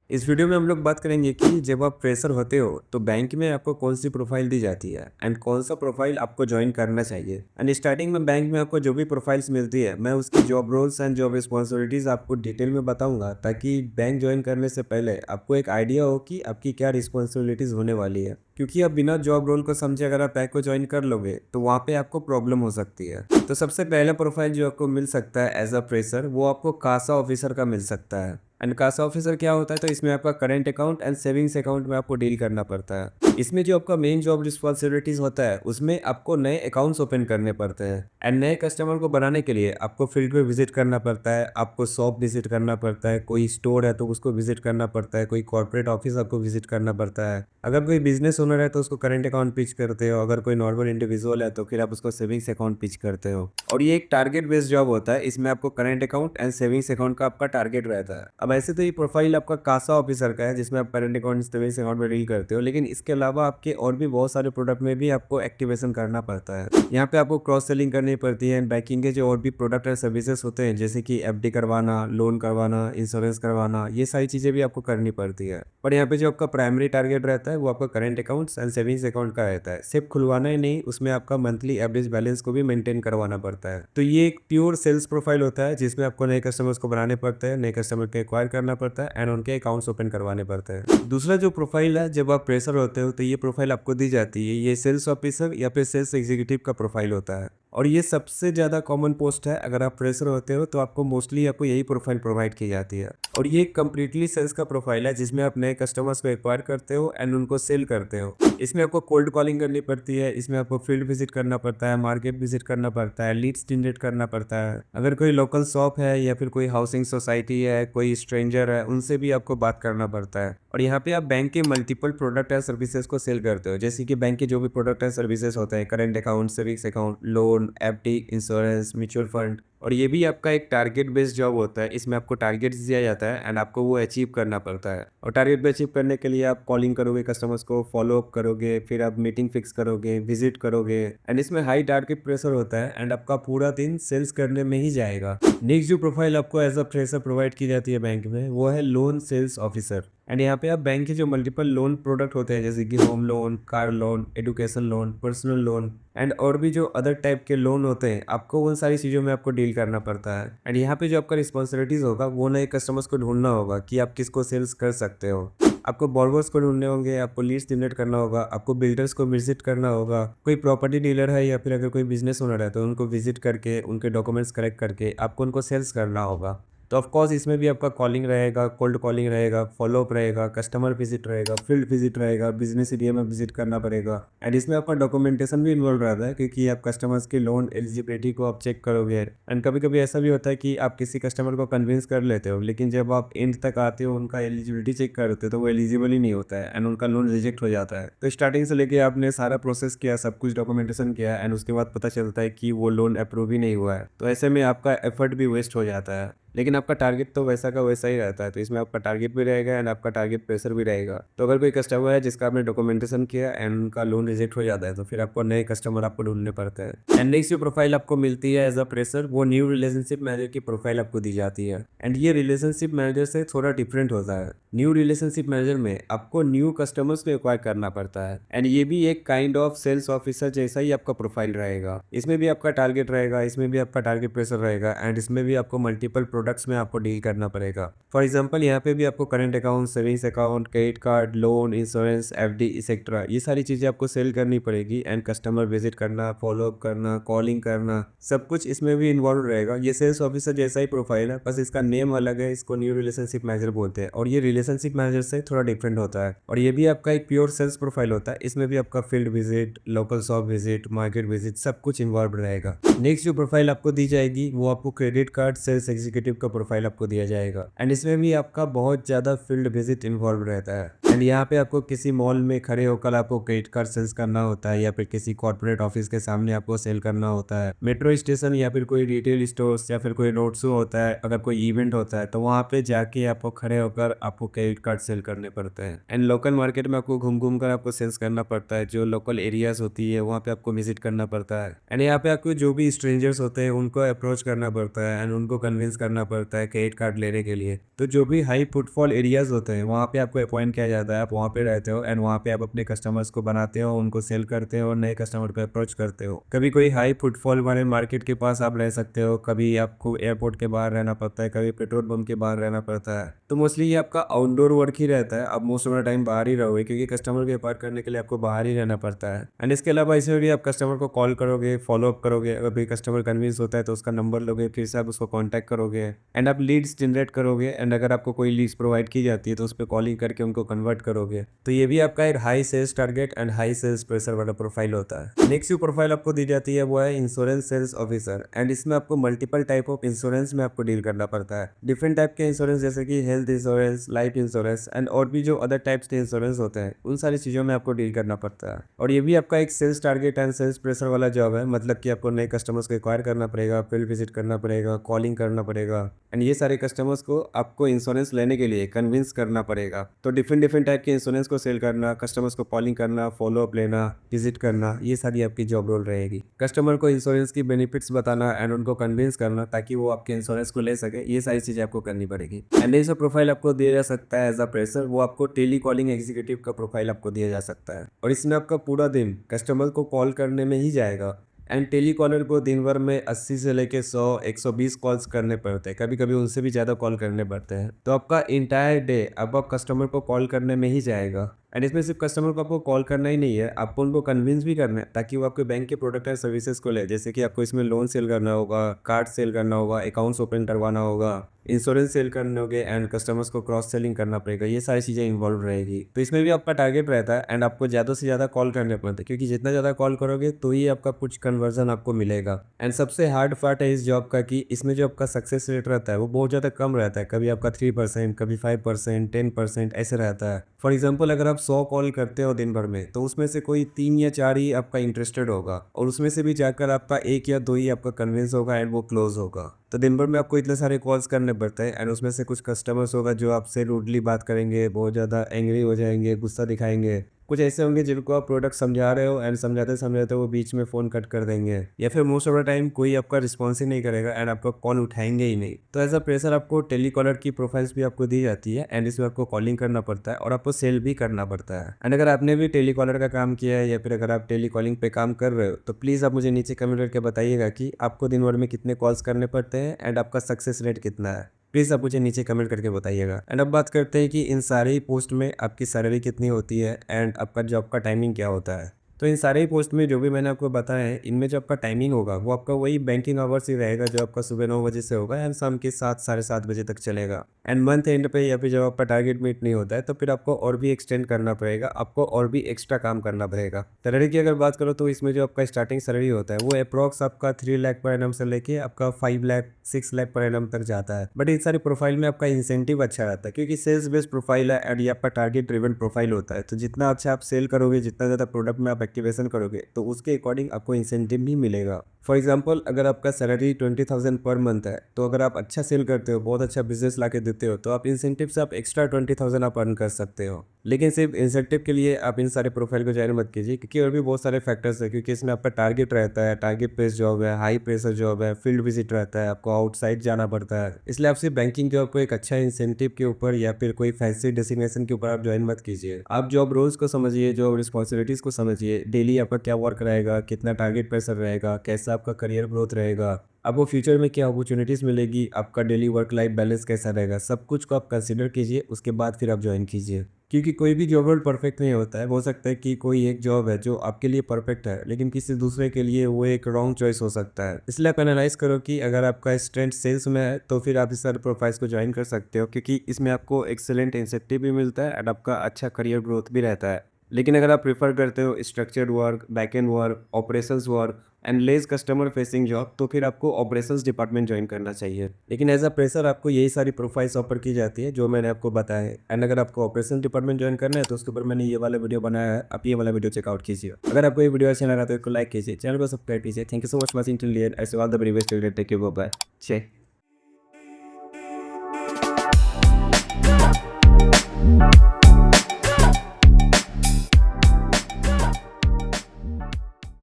इस वीडियो में हम लोग बात करेंगे कि जब आप फ्रेशर होते हो तो बैंक में आपको कौन सी प्रोफाइल दी जाती है एंड कौन सा प्रोफाइल आपको ज्वाइन करना चाहिए। एंड स्टार्टिंग में बैंक में आपको जो भी प्रोफाइल्स मिलती है मैं उसकी job roles and job responsibilities आपको डिटेल में बताऊंगा, ताकि बैंक ज्वाइन करने से पहले आपको एक आइडिया हो कि आपकी क्या रिस्पॉन्सिबिलिटीज होने वाली है। क्योंकि आप बिना जॉब रोल को समझे अगर आप बैंक को ज्वाइन कर लोगे तो वहाँ पे आपको प्रॉब्लम हो सकती है। तो सबसे पहला प्रोफाइल जो आपको मिल सकता है एज अ फ्रेशर, वो आपको कासा ऑफिसर का मिल सकता है। एंड कासा ऑफिसर क्या होता है, तो इसमें आपका current account and savings account में आपको डील करना पड़ता है। इसमें जो आपका मेन जॉब रिस्पॉन्सिबिलिटीज होता है उसमें आपको नए अकाउंट्स ओपन करने पड़ते हैं। एंड नए कस्टमर को बनाने के लिए आपको फील्ड पे विजिट करना पड़ता है, आपको शॉप विजिट करना पड़ता है, कोई स्टोर है तो उसको विजिट करना पड़ता है, कोई कॉर्पोरेट ऑफिस आपको विजिट करना पड़ता है। अगर कोई बिजनेस ओनर है तो उसको करंट अकाउंट पिच करते हो, अगर कोई नॉर्मल इंडिविजुअल है तो फिर आप उसको सेविंग्स अकाउंट पिच करते हो। और ये एक टारगेट बेस्ड जॉब होता है, इसमें आपको current account and savings account का आपका टारगेट रहता है। अब ऐसे तो ये प्रोफाइल आपका कासा ऑफिसर का है जिसमें आप करंट अकाउंट सेविंग्स अकाउंट में डील करते हो, लेकिन इसके अलावा आपके और भी बहुत सारे प्रोडक्ट में भी आपको एक्टिवेशन करना पड़ता है। यहाँ पे आपको क्रॉस सेलिंग करनी पड़ती है। बैंकिंग के जो और भी प्रोडक्ट एंड सर्विसेज होते हैं जैसे कि एफडी करवाना, लोन करवाना, इंश्योरेंस करवाना, ये सारी चीजें भी आपको करनी पड़ती है। पर यहाँ पे जो आपका प्राइमरी टारगेट रहता है वो आपका current accounts and savings account का रहता है। सिर्फ खुलवाना ही नहीं, उसमें आपका मंथली एवरेज बैलेंस को भी मेंटेन करवाना पड़ता है। तो ये एक प्योर सेल्स प्रोफाइल होता है जिसमें आपको नए कस्टमर्स को बनाने पड़ते हैं, नए कस्टमर को एक्वायर करना पड़ता है एंड उनके अकाउंट्स ओपन करवाने पड़ते हैं। दूसरा जो प्रोफाइल है, जब आप प्रेशर होते हो तो ये प्रोफाइल आपको दी जाती है। ये सेल्स ऑफिसर या फिर सेल्स एग्जीक्यूटिव का प्रोफाइल होता है और ये सबसे ज़्यादा कॉमन पोस्ट है। अगर आप फ्रेशर होते हो तो आपको मोस्टली आपको यही प्रोफाइल प्रोवाइड की जाती है। और ये कम्प्लीटली सेल्स का प्रोफाइल है जिसमें आप नए कस्टमर्स को एक्वायर करते हो एंड उनको सेल करते हो। इसमें आपको कोल्ड कॉलिंग करनी पड़ती है, इसमें आपको फील्ड विजिट करना पड़ता है, मार्केट विजिट करना पड़ता है, लीड्स जनरेट करना पड़ता है। अगर कोई लोकल शॉप है या फिर कोई हाउसिंग सोसाइटी है, कोई स्ट्रेंजर है, उनसे भी आपको बात करना पड़ता है। और यहाँ पे आप बैंक के मल्टीपल प्रोडक्ट एंड सर्विसेज को सेल करते हो, जैसे कि बैंक के जो भी प्रोडक्ट एंड सर्विसेज होते हैं, current account, savings account, loan, FD, insurance, mutual fund. और ये भी आपका एक टारगेट बेस्ड जॉब होता है। इसमें आपको टारगेट्स दिया जाता है एंड आपको वो अचीव करना पड़ता है। और टारगेट पे अचीव करने के लिए आप कॉलिंग करोगे कस्टमर्स को, फॉलो अप करोगे, फिर आप मीटिंग फिक्स करोगे, विजिट करोगे। एंड इसमें हाई टारगेट प्रेशर होता है एंड आपका पूरा दिन सेल्स करने में ही जाएगा। नेक्स्ट जो प्रोफाइल आपको एज अ फ्रेशर प्रोवाइड की जाती है बैंक में, वो है लोन सेल्स ऑफिसर। एंड यहाँ पे आप बैंक के जो मल्टीपल लोन प्रोडक्ट होते हैं जैसे कि home loan, car loan, education loan, personal loan and और भी जो अदर टाइप के लोन होते हैं, आपको उन सारी चीज़ों में आपको डील करना पड़ता है। एंड यहाँ पे जो आपका रिस्पॉन्सिबिलिटीज होगा वो नए कस्टमर्स को ढूंढना होगा कि आप किसको सेल्स कर सकते हो। आपको बॉर्गर्स को ढूंढने होंगे, आपको लीड्स जनरेट करना होगा, आपको बिल्डर्स को विजिट करना होगा। कोई प्रॉपर्टी डीलर है या फिर अगर कोई बिजनेस ओनर है तो उनको विजिट करके उनके डॉक्यूमेंट्स कलेक्ट करके आपको उनको सेल्स करना होगा। तो ऑफ कोर्स इसमें भी आपका कॉलिंग रहेगा, कोल्ड कॉलिंग रहेगा, फॉलोअप रहेगा, कस्टमर विजिट रहेगा, फील्ड विजिट रहेगा, बिजनेस एरिया में विजिट करना पड़ेगा। एंड इसमें आपका डॉक्यूमेंटेशन भी इन्वॉल्व रहता है क्योंकि आप कस्टमर्स की लोन एलिजिबिलिटी को आप चेक करोगे। एंड कभी कभी ऐसा भी होता है कि आप किसी कस्टमर को कन्विंस कर लेते हो, लेकिन जब आप एंड तक आते हो उनका एलिजिबिलिटी चेक करते हो तो वो एलिजिबल ही नहीं होता है एंड उनका लोन रिजेक्ट हो जाता है। तो स्टार्टिंग से लेके आपने सारा प्रोसेस किया, सब कुछ डॉक्यूमेंटेशन किया एंड उसके बाद पता चलता है कि वो लोन अप्रूव ही नहीं हुआ है, तो ऐसे में आपका एफर्ट भी वेस्ट हो जाता है। लेकिन आपका टारगेट तो वैसा का वैसा ही रहता है, तो इसमें आपका टारगेट भी रहेगा एंड आपका टारगेट प्रेशर भी रहेगा। तो अगर कोई कस्टमर है जिसका आपने डॉक्यूमेंटेशन किया एंड उनका लोन रिजेक्ट हो जाता है तो फिर आपको नए कस्टमर आपको ढूंढने पड़ते हैं। एंड नेक्स्ट जो प्रोफाइल आपको मिलती है एज अ प्रेशर, वो न्यू रिलेशनशिप मैनेजर की प्रोफाइल आपको दी जाती है। एंड ये रिलेशनशिप मैनेजर से थोड़ा डिफरेंट होता है। न्यू रिलेशनशिप मैनेजर में आपको न्यू कस्टमर्स को एक्वायर करना पड़ता है एंड ये भी एक काइंड ऑफ सेल्स ऑफिसर जैसा ही आपका प्रोफाइल रहेगा। इसमें भी आपका टारगेट रहेगा, इसमें भी आपका टारगेट प्रेशर रहेगा एंड इसमें भी आपको मल्टीपल प्रोडक्ट्स में आपको डील करना पड़ेगा। फॉर एग्जांपल यहाँ पे भी आपको current account, savings account, credit card, loan, insurance, FD etcetera, ये सारी चीज़ें आपको सेल करनी पड़ेगी एंड कस्टमर विजिट करना, फॉलोअप करना, कॉलिंग करना, सब कुछ इसमें भी इन्वॉल्व रहेगा। ये सेल्स ऑफिसर जैसा ही प्रोफाइल है, बस इसका नेम अलग है, इसको न्यू रिलेशनशिप मैनेजर बोलते हैं और ये रिलेशनशिप मैनेजर से थोड़ा डिफरेंट होता है। और ये भी आपका एक प्योर सेल्स प्रोफाइल होता है। इसमें भी आपका field visit, local shop visit, market visit, सब कुछ इन्वॉल्व रहेगा। नेक्स्ट जो प्रोफाइल आपको दी जाएगी वो आपको क्रेडिट कार्ड सेल्स एग्जीक्यूटिव का प्रोफाइल आपको दिया जाएगा एंड इसमें भी आपका बहुत ज़्यादा फील्ड विजिट इन्वॉल्व रहता है। एंड यहाँ पे आपको किसी मॉल में खड़े होकर आपको क्रेडिट कार्ड सेल्स करना होता है, या फिर किसी कॉर्पोरेट ऑफिस के सामने आपको सेल करना होता है, मेट्रो स्टेशन या फिर कोई रिटेल स्टोर्स या फिर कोई रोड शो होता है, अगर कोई इवेंट होता है तो वहाँ पे जाके आपको खड़े होकर आपको क्रेडिट कार्ड सेल करने पड़ते हैं। एंड लोकल मार्केट में आपको घूम घूम कर आपको सेल्स करना पड़ता है, जो लोकल एरियाज होती है वहाँ पे आपको विजिट करना पड़ता है। एंड यहाँ पे आपको जो भी स्ट्रेंजर्स होते हैं उनको अप्रोच करना पड़ता है एंड उनको कन्विंस करना पड़ता है क्रेडिट कार्ड लेने के लिए। तो जो भी हाई फुटफॉल एरियाज होते हैं वहाँ पे आपको अपॉइंट किया जाता है, आप वहाँ पे रहते हो एंड वहाँ पे आप अपने कस्टमर्स को बनाते हो, उनको सेल करते हो और नए कस्टमर को अप्रोच करते हो। कभी कोई हाई फुटफॉल वाले मार्केट के पास आप रह सकते हो, कभी आपको एयरपोर्ट के बाहर रहना पड़ता है, कभी पेट्रोल पंप के बाहर रहना पड़ता है। तो मोस्टली ये आपका आउटडोर वर्क ही रहता है, आप मोस्ट ऑफ द टाइम बाहर ही रहोगे क्योंकि कस्टमर के पार करने के लिए आपको बाहर ही रहना पड़ता है। एंड इसके अलावा ऐसे भी आप कस्टमर को कॉल करोगे, फॉलो अप करोगे, अगर कोई कस्टमर कन्विंस होता है तो उसका नंबर लोगे, फिर से आप उसको कॉन्टैक्ट करोगे एंड आप लीड्स जनरेट करोगे। एंड अगर आपको कोई लीड्स प्रोवाइड की जाती है तो उस पर कॉलिंग करके उनको कन्वर्ट करोगे। तो ये भी आपका एक high sales target and high sales pressure वाला प्रोफाइल होता है। नेक्स्ट जो प्रोफाइल आपको दी जाती है वो है इंश्योरेंस सेल्स ऑफिसर। एंड इसमें आपको मल्टीपल टाइप ऑफ इंश्योरेंस में आपको डील करना पड़ता है। डिफरेंट टाइप के इंश्योरेंस जैसे कि health insurance, life insurance and और भी जो अदर टाइप्स के इंश्योरेंस होते हैं उन सारी चीज़ों में आपको डील करना पड़ता है। और ये भी आपका एक sales target and sales pressure वाला जॉब है, मतलब कि आपको नए कस्टमर्स को एक्वायर करना पड़ेगा, फील्ड विजिट करना पड़ेगा, कॉलिंग करना पड़ेगा एंड ये सारे कस्टमर्स को आपको इंश्योरेंस लेने के लिए कन्विंस करना पड़ेगा। तो डिफरेंट डिफरेंट टाइप के इंश्योरेंस को सेल करना, कस्टमर्स को कॉलिंग करना, फॉलो अप लेना, विजिट करना, ये सारी आपकी जॉब रोल रहेगी। कस्टमर को इंश्योरेंस की बेनिफिट्स बताना एंड उनको कन्विंस करना ताकि वो आपके इंश्योरेंस को ले सके, ये सारी चीज़ें आपको करनी पड़ेगी। एंड ये सब प्रोफाइल आपको दिया जा सकता है एज अ प्रेशर, वो आपको टेली कॉलिंग एग्जीक्यूटिव का प्रोफाइल आपको दिया जा सकता है और इसमें आपका पूरा दिन कस्टमर को कॉल करने में ही जाएगा। एंड टेली कॉलर को दिन भर में 80 से लेके 100-120 कॉल्स करने पड़ते हैं, कभी कभी उनसे भी ज़्यादा कॉल करने पड़ते हैं। तो आपका इंटायर डे अब आप कस्टमर को कॉल करने में ही जाएगा। एंड इसमें सिर्फ कस्टमर को आपको कॉल करना ही नहीं है, आपको उनको कन्विंस भी करना है ताकि वो आपके बैंक के प्रोडक्ट एंड सर्विसेज को ले। जैसे कि आपको इसमें लोन सेल करना होगा, कार्ड सेल करना होगा, अकाउंट्स ओपन करवाना होगा, इंश्योरेंस सेल करने होंगे एंड कस्टमर्स को क्रॉस सेलिंग करना पड़ेगा, ये सारी चीज़ें इन्वॉल्व रहेगी। तो इसमें भी आपका टारगेट रहता है एंड आपको ज़्यादा से ज़्यादा कॉल करने पड़ते हैं क्योंकि जितना ज़्यादा कॉल करोगे तो ही आपका कुछ कन्वर्जन आपको मिलेगा। एंड सबसे हार्ड पार्ट है इस जॉब का कि इसमें जो आपका सक्सेस रेट रहता है वो बहुत ज़्यादा कम रहता है। कभी आपका 3%, कभी 5%, 10% ऐसे रहता है। फॉर एग्जाम्पल अगर आप 100 कॉल करते हो दिन भर में तो उसमें से कोई 3 या 4 ही आपका इंटरेस्टेड होगा और उसमें से भी जाकर आपका 1 या 2 ही आपका कन्विंस होगा एंड वो क्लोज होगा। तो दिन भर में आपको इतने सारे कॉल्स करने पड़ते हैं एंड उसमें से कुछ कस्टमर्स होगा जो आपसे रूडली बात करेंगे, बहुत ज़्यादा एंग्री हो जाएंगे, गुस्सा दिखाएंगे। कुछ ऐसे होंगे जिनको आप प्रोडक्ट समझा रहे हो एंड समझाते समझाते वो बीच में फ़ोन कट कर देंगे, या फिर मोस्ट ऑफ द टाइम कोई आपका रिस्पॉन्स ही नहीं करेगा एंड आपका कॉल उठाएंगे ही नहीं। तो एज अ प्रेशर आपको टेलीकॉलर की प्रोफाइल्स भी आपको दी जाती है एंड इसमें आपको कॉलिंग करना पड़ता है और आपको सेल भी करना पड़ता है। एंड अगर आपने भी टेलीकॉलर का काम किया है या फिर अगर आप टेली कॉलिंग पे काम कर रहे हो तो प्लीज़ आप मुझे नीचे कमेंट करके बताइएगा कि आपको दिन भर में कितने कॉल्स करने पड़ते हैं एंड आपका सक्सेस रेट कितना है। प्लीज़ आप मुझे नीचे कमेंट करके बताइएगा। एंड अब बात करते हैं कि इन सारे ही पोस्ट में आपकी सैलरी कितनी होती है एंड आपका जॉब का टाइमिंग क्या होता है। तो इन सारे ही पोस्ट में जो भी मैंने आपको बताया है इनमें जो आपका टाइमिंग होगा वो आपका वही बैंकिंग आवर्स ही रहेगा जो आपका सुबह 9 बजे से होगा एंड शाम के 7-7:30 बजे तक चलेगा। एंड मंथ एंड पे या फिर जब आपका टारगेट मीट नहीं होता है तो फिर आपको और भी एक्सटेंड करना पड़ेगा, आपको और भी एक्स्ट्रा काम करना पड़ेगा। सैलरी की अगर बात करो तो इसमें जो आपका स्टार्टिंग सैलरी होता है वो अप्रॉक्स आपका 3 लाख पर एनम से लेके आपका 5 लाख 6 लाख पर एनम तक जाता है। बट इन सारी प्रोफाइल में आपका इंसेंटिव अच्छा रहता है क्योंकि सेल्स बेस्ड प्रोफाइल है एंड ये आपका टारगेट ड्रिवन प्रोफाइल होता है। तो जितना अच्छा आप सेल करोगे, जितना ज़्यादा प्रोडक्ट में आप एक्टिवेशन करोगे तो उसके अकॉर्डिंग आपको इंसेंटिव भी मिलेगा। फॉर एग्जाम्पल अगर आपका सैलरी 20,000 पर मंथ है तो अगर आप अच्छा सेल करते हो, बहुत अच्छा बिजनेस ला के देते हो तो आप इंसेंटिव से आप एक्स्ट्रा 20,000 आप अर्न कर सकते हो। लेकिन सिर्फ इंसेंटिव के लिए आप इन सारे प्रोफाइल को ज्वाइन मत कीजिए क्योंकि और भी बहुत सारे फैक्टर्स है, क्योंकि इसमें आपका टारगेट रहता है, टारगेट बेस्ड जॉब है, हाई प्रेशर जॉब है, फील्ड विजिट रहता है, आपको आउटसाइड जाना पड़ता है। इसलिए आप सिर्फ बैंकिंग जॉब को एक अच्छा इंसेंटिव के ऊपर या फिर कोई फैंसी डेसिग्नेशन के ऊपर आप ज्वाइन मत कीजिए। आप जॉब रोल्स को समझिए, जॉब रिस्पॉन्सिबिलिटीज को समझिए, डेली आपका क्या वर्क रहेगा, कितना टारगेट प्रेशर रहेगा, कैसा आपका करियर ग्रोथ रहेगा, आपको फ्यूचर में क्या अपॉर्चुनिटीज़ मिलेगी, आपका डेली वर्क लाइफ बैलेंस कैसा रहेगा, सब कुछ को आप कंसिडर कीजिए, उसके बाद फिर आप ज्वाइन कीजिए। क्योंकि कोई भी जॉब रोल परफेक्ट नहीं होता है। हो सकता है कि कोई एक जॉब है जो आपके लिए परफेक्ट है लेकिन किसी दूसरे के लिए वो एक रॉन्ग चॉइस हो सकता है। इसलिए आप एनालाइज करो कि अगर आपका स्ट्रेंथ सेल्स में है तो फिर आप इस सारे प्रोफाइल्स को ज्वाइन कर सकते हो क्योंकि इसमें आपको एक्सेलेंट इंसेंटिव भी मिलता है एंड आपका अच्छा करियर ग्रोथ भी रहता है। लेकिन अगर आप प्रेफर करते हो structured work, back and work, operations work and less customer facing job, तो फिर आपको ऑपरेशंस डिपार्टमेंट ज्वाइन करना चाहिए। लेकिन एज अ प्रेशर आपको यही सारी प्रोफाइल्स ऑफर की जाती है जो मैंने आपको बताया है। एंड अगर आपको ऑपरेशन डिपार्टमेंट ज्वाइन करना है तो उसके ऊपर मैंने ये वाला वीडियो बनाया है, आप ये वाला वीडियो चेकआउट कीजिए। अगर आपको ये वीडियो अच्छा लगा तो इसको लाइक कीजिए, चैनल को सब्सक्राइब कीजिए। Thank you so much watching till the end. I see all the very best, take care, bye bye.